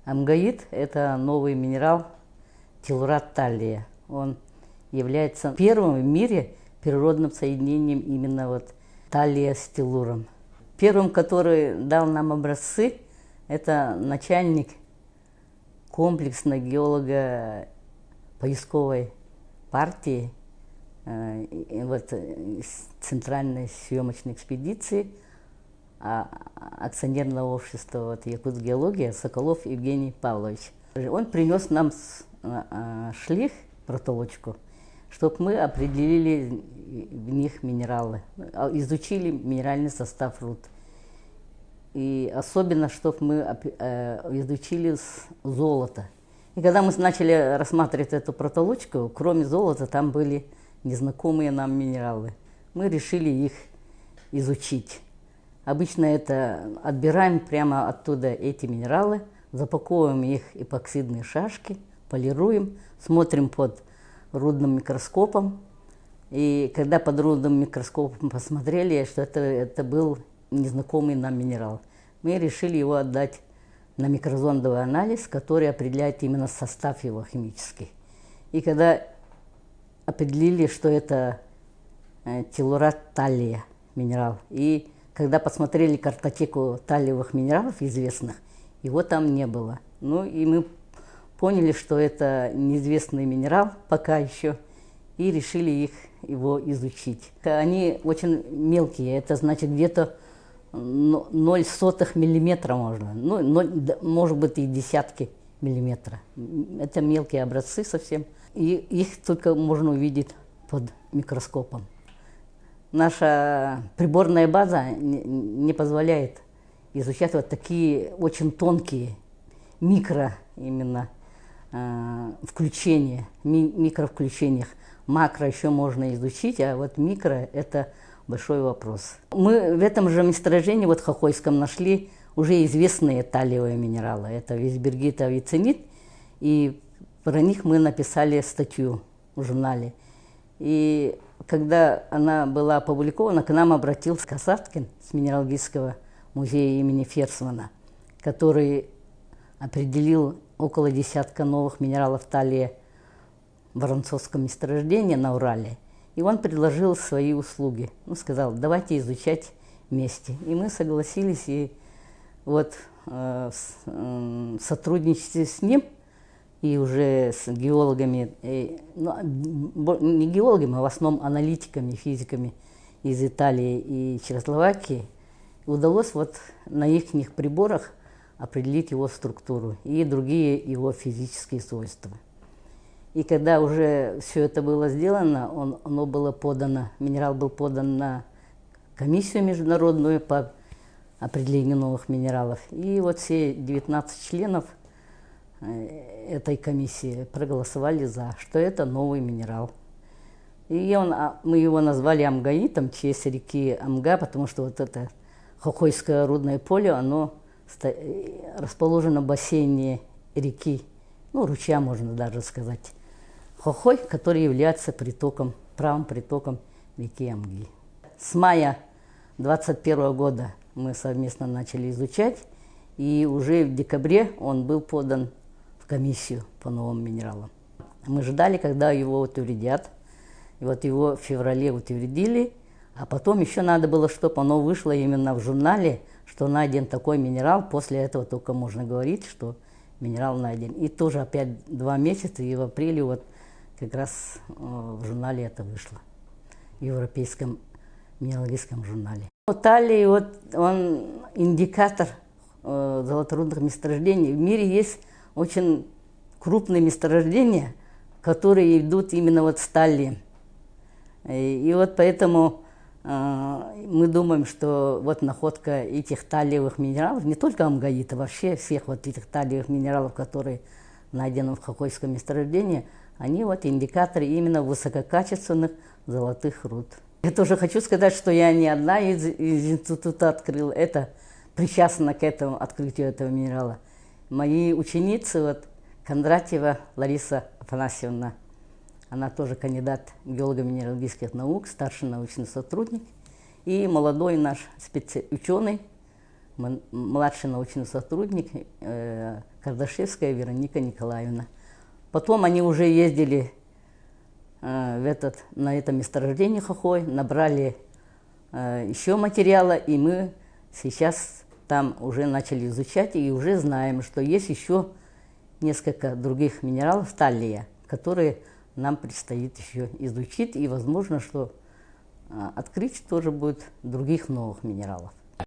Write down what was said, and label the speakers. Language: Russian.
Speaker 1: Амгаит – это новый минерал телурат таллия. Он является первым в мире природным соединением именно вот таллия с телуром. Первым, который дал нам образцы, это начальник комплексной геолого-поисковой партии Центральной съемочной экспедиции акционерного общества Якутгеология Соколов Евгений Павлович. Он принес нам шлих, протолочку, чтобы мы определили в них минералы, изучили минеральный состав руд. И особенно, чтобы мы изучили золото. И когда мы начали рассматривать эту протолочку, кроме золота, там были незнакомые нам минералы. Мы решили их изучить. Обычно это отбираем прямо оттуда эти минералы, запаковываем их в эпоксидные шашки, полируем, смотрим под рудным микроскопом. И когда под рудным микроскопом посмотрели, что это был незнакомый нам минерал, мы решили его отдать на микрозондовый анализ, который определяет именно состав его химический. И когда определили, что это телурат таллия минерал, и когда посмотрели картотеку таллиевых минералов известных, его там не было. Ну и мы поняли, что это неизвестный минерал пока еще, и решили его изучить. Они очень мелкие, это значит где-то 0,01 миллиметра можно, может быть и десятки миллиметра. Это мелкие образцы совсем, и их только можно увидеть под микроскопом. Наша приборная база не позволяет изучать вот такие очень тонкие именно включения, микровключениях. Макро еще можно изучить, а вот микро – это большой вопрос. Мы в этом же месторождении, вот Хохойском, нашли уже известные таллиевые минералы. Это висбергит, авиценит, и про них мы написали статью в журнале. И когда она была опубликована, к нам обратился Касаткин с Минералогического музея имени Ферсмана, который определил около десятка новых минералов таллия в Воронцовском месторождении на Урале. И он предложил свои услуги. Он сказал, давайте изучать вместе. И мы согласились, и вот в сотрудничестве с ним и уже с геологами, не геологами, а в основном аналитиками, физиками из Италии и Чехословакии, удалось вот на их приборах определить его структуру и другие его физические свойства. И когда уже все это было сделано, минерал был подан на комиссию международную по определению новых минералов. И вот все 19 членов этой комиссии проголосовали за, что это новый минерал. И мы его назвали Амгаитом, в честь реки Амга, потому что вот это Хохойское рудное поле, оно расположено в бассейне реки, ручья, можно даже сказать, Хохой, который является правым притоком реки Амги. С мая 2021 года мы совместно начали изучать, и уже в декабре он был подан в комиссию по новым минералам. Мы ждали, когда его утвердят, и вот его в феврале утвердили, а потом еще надо было, чтобы оно вышло именно в журнале, что найден такой минерал, после этого только можно говорить, что минерал найден. И тоже опять 2 месяца, и в апреле вот как раз в журнале это вышло, в Европейском минералогическом журнале. Таллий, он индикатор золоторудных месторождений. В мире есть очень крупные месторождения, которые идут именно с таллием. И вот поэтому мы думаем, что вот находка этих таллиевых минералов, не только амгаита, вообще всех вот этих таллиевых минералов, которые найдены в Хохойском месторождении, они индикаторы именно высококачественных золотых руд. Я тоже хочу сказать, что я не одна из института открыла, это причастна к этому открытию этого минерала. Мои ученицы, Кондратьева Лариса Афанасьевна, она тоже кандидат геолого-минералогических наук, старший научный сотрудник, и молодой наш ученый, младший научный сотрудник Кардашевская Вероника Николаевна. Потом они уже ездили на это месторождение Хохой, набрали еще материала, и мы сейчас там уже начали изучать и уже знаем, что есть еще несколько других минералов таллия, которые нам предстоит еще изучить, и возможно, что открыть тоже будет других новых минералов.